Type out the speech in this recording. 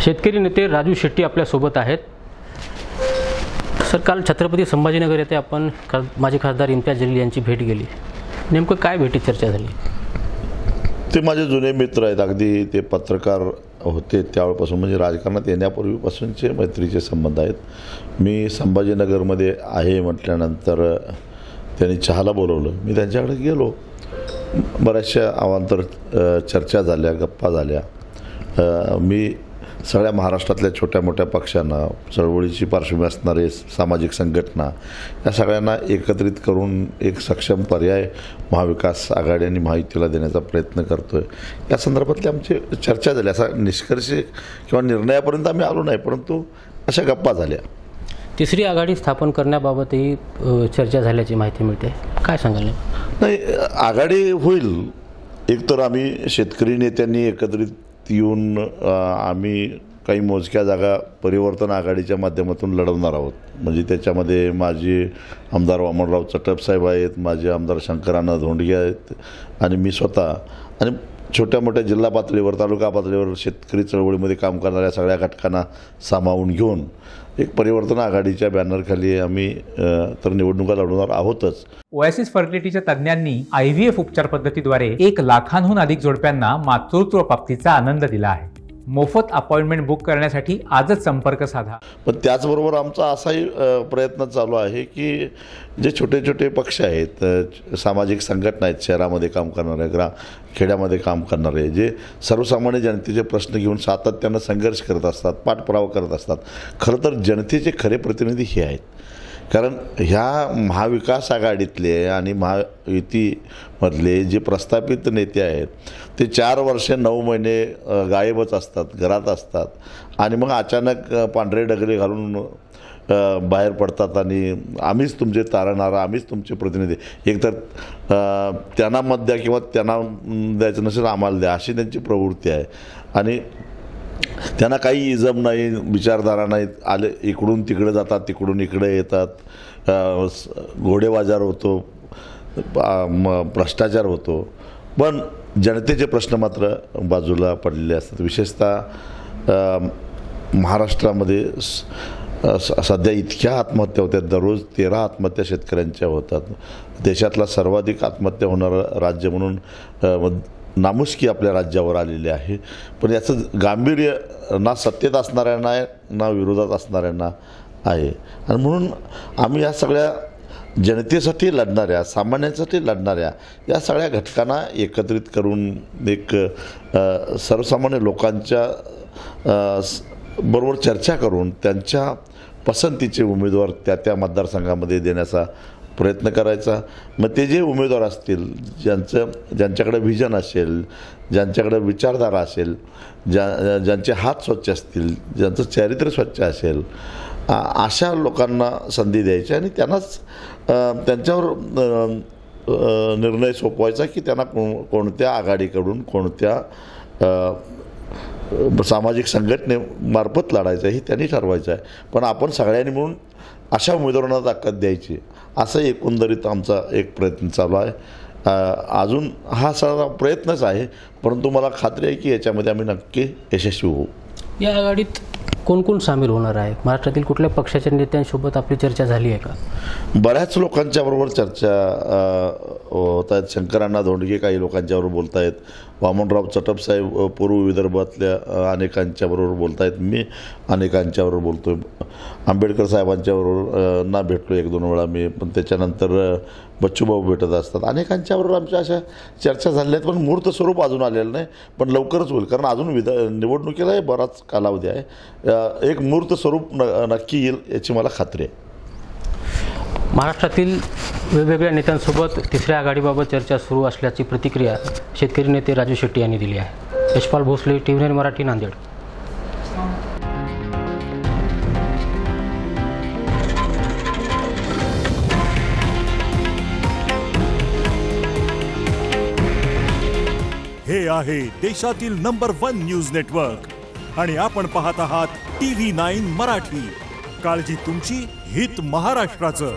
शेतकरी नेते राजू शेट्टी आपल्यासोबत आहेत। सर, काल छत्रपती संभाजीनगर येथे आपण माजी खासदार इम्तियाज जलील यांची भेट घेतली। नेमकं काय भेटीत चर्चा झाली? ते माझे जुने मित्र आहेत, अगदी ते पत्रकार होते त्यावेळपासून, म्हणजे राजकारणात येण्यापूर्वीपासूनचे मैत्रीचे संबंध आहेत। मी संभाजीनगरमध्ये आहे म्हटल्यानंतर त्यांनी चहाला बोलवलं, मी त्यांच्याकडे गेलो। बऱ्याचशा अवांतर चर्चा झाल्या, गप्पा झाल्या। मी सगळ्या महाराष्ट्रातल्या छोट्या मोठ्या पक्षांना, चळवळीची पार्श्वभूमी असणारे सामाजिक संघटना, या सगळ्यांना एकत्रित करून एक सक्षम पर्याय महाविकास आघाडी आणि महायुतीला देण्याचा प्रयत्न करतो आहे। या संदर्भातली आमची चर्चा झाली। असा निष्कर्ष किंवा निर्णयापर्यंत आम्ही आलो नाही, परंतु अशा गप्पा झाल्या। तिसरी आघाडी स्थापन करण्याबाबतही चर्चा झाल्याची माहिती मिळते, काय सांगाल? नाही, आघाडी होईल। एकतर आम्ही शेतकरी नेत्यांनी एकत्रित येऊन आम्ही काही मोजक्या जागा परिवर्तन आघाडीच्या माध्यमातून लढवणार आहोत। म्हणजे त्याच्यामध्ये माजी आमदार वामनराव चटपसाहेब आहेत, माजी आमदार शंकरांना धोंडगे आहेत, आणि मी स्वतः, आणि छोट्या मोठ्या जिल्हा पातळीवर, तालुका पातळीवर शेतकरी चळवळीमध्ये काम करणाऱ्या सगळ्या घटकांना सामावून घेऊन एक परिवर्तन आघाडीच्या बॅनरखाली आम्ही तर निवडणुका लढवणार आहोतच। ओएसिस फर्टिलिटीच्या तज्ज्ञांनी IVF उपचार पद्धतीद्वारे 1 लाखांहून अधिक जोडप्यांना मातृत्व प्राप्तीचा आनंद दिला आहे। मोफत अपॉइंटमेंट बुक करण्यासाठी आजच संपर्क साधा। पण त्याचबरोबर आमचा असाही प्रयत्न चालू आहे की जे छोटे छोटे पक्ष आहेत, सामाजिक संघटना आहेत, शहरामध्ये काम करणारे, खेड्यामध्ये काम करणारे, जे सर्वसामान्य जनतेचे प्रश्न घेऊन सातत्यानं संघर्ष करत असतात, पाठपुरावा करत असतात, खरं तर जनतेचे खरे प्रतिनिधी हे आहेत। कारण ह्या महाविकास आघाडीतले आणि महायुतीमधले जे प्रस्थापित नेते आहेत, ते 4 वर्ष 9 महिने गायबच असतात, घरात असतात, आणि मग अचानक पांढरे डगले घालून बाहेर पडतात आणि आम्हीच तुमचे तारणहार, आम्हीच तुमचे प्रतिनिधी, एकतर त्यांना मत द्या किंवा त्यांना द्यायचं नसेल आम्हाला द्या, अशी त्यांची प्रवृत्ती आहे। आणि त्यांना काही इजम नाही, विचारधारा नाहीत, आले इकडून तिकडे जातात, तिकडून इकडे येतात, घोडेबाजार होतो, भ्रष्टाचार होतो, पण जनतेचे प्रश्न मात्र बाजूला पडलेले असतात। विशेषतः महाराष्ट्रामध्ये सध्या इतक्या आत्महत्या होतात, दररोज 13 आत्महत्या शेतकऱ्यांच्या होतात। देशातला सर्वाधिक आत्महत्या होणारं राज्य म्हणून नामुष्की आपल्या राज्यावर आलेली आहे। पण याचं गांभीर्य ना सत्तेत असणाऱ्यांना आहे, ना विरोधात असणाऱ्यांना आहे, आणि म्हणून आम्ही या सगळ्या जनतेसाठी लढणाऱ्या, सामान्यांसाठी लढणाऱ्या या सगळ्या घटकांना एकत्रित करून एक सर्वसामान्य लोकांच्या बरोबर चर्चा करून त्यांच्या पसंतीचे उमेदवार त्या मतदारसंघामध्ये देण्याचा प्रयत्न करायचा। मग ते जे उमेदवार असतील, ज्यांच्याकडे व्हिजन असेल, ज्यांच्याकडे विचारधारा असेल, ज्यांचे हात स्वच्छ असतील, ज्यांचं चारित्र्य स्वच्छ असेल, अशा लोकांना संधी द्यायची आणि त्यांनाच त्यांच्यावर निर्णय सोपवायचा की त्यांना कोणत्या आघाडीकडून, कोणत्या सामाजिक संघटनेमार्फत लढायचं हे त्यांनी ठरवायचं आहे। पण आपण सगळ्यांनी मिळून अशा उमेदवारांना ताकद द्यायची, असं एकंदरीत आमचा एक प्रयत्न चालू आहे। अजून हा सगळा प्रयत्नच आहे, परंतु मला खात्री आहे की याच्यामध्ये आम्ही नक्की यशस्वी होऊ। या आघाडीत कोण कोण सामील होणार आहे? महाराष्ट्रातील कुठल्या पक्षाच्या नेत्यांसोबत आपली चर्चा झाली आहे का? बऱ्याच लोकांच्याबरोबर चर्चा होत आहेत। शंकरांना धोंडगे काही लोकांच्याबरोबर बोलत आहेत, वामनराव चटपसाहेब पूर्व विदर्भातल्या अनेकांच्याबरोबर बोलत आहेत, मी अनेकांच्याबरोबर बोलतो आहे, आंबेडकर साहेबांच्याबरोबर ना भेटलो 1-2 वेळा मी, पण त्याच्यानंतर बच्चूभाऊ भेटत असतात, अनेकांच्याबरोबर आमच्या अशा चर्चा झाल्या आहेत। पण मूर्त स्वरूप अजून आलेलं नाही, पण लवकरच होईल, कारण अजून निवडणुकीला बराच कालावधी आहे। एक मूर्त स्वरूप नक्की येईल याची मला खात्री आहे। महाराष्ट्रातील वेगवेगळ्या नेत्यांसोबत तिसऱ्या आघाडीबाबत चर्चा सुरू असल्याची प्रतिक्रिया शेतकरी नेते राजू शेट्टी यांनी दिली आहे। यशपाल भोसले, TV9 मराठी, नांदेड। हे आहे देशातील नंबर 1 न्यूज नेटवर्क, आणि आपण पाहत आहात TV9 मराठी। काळजी तुमची, हित महाराष्ट्राचं।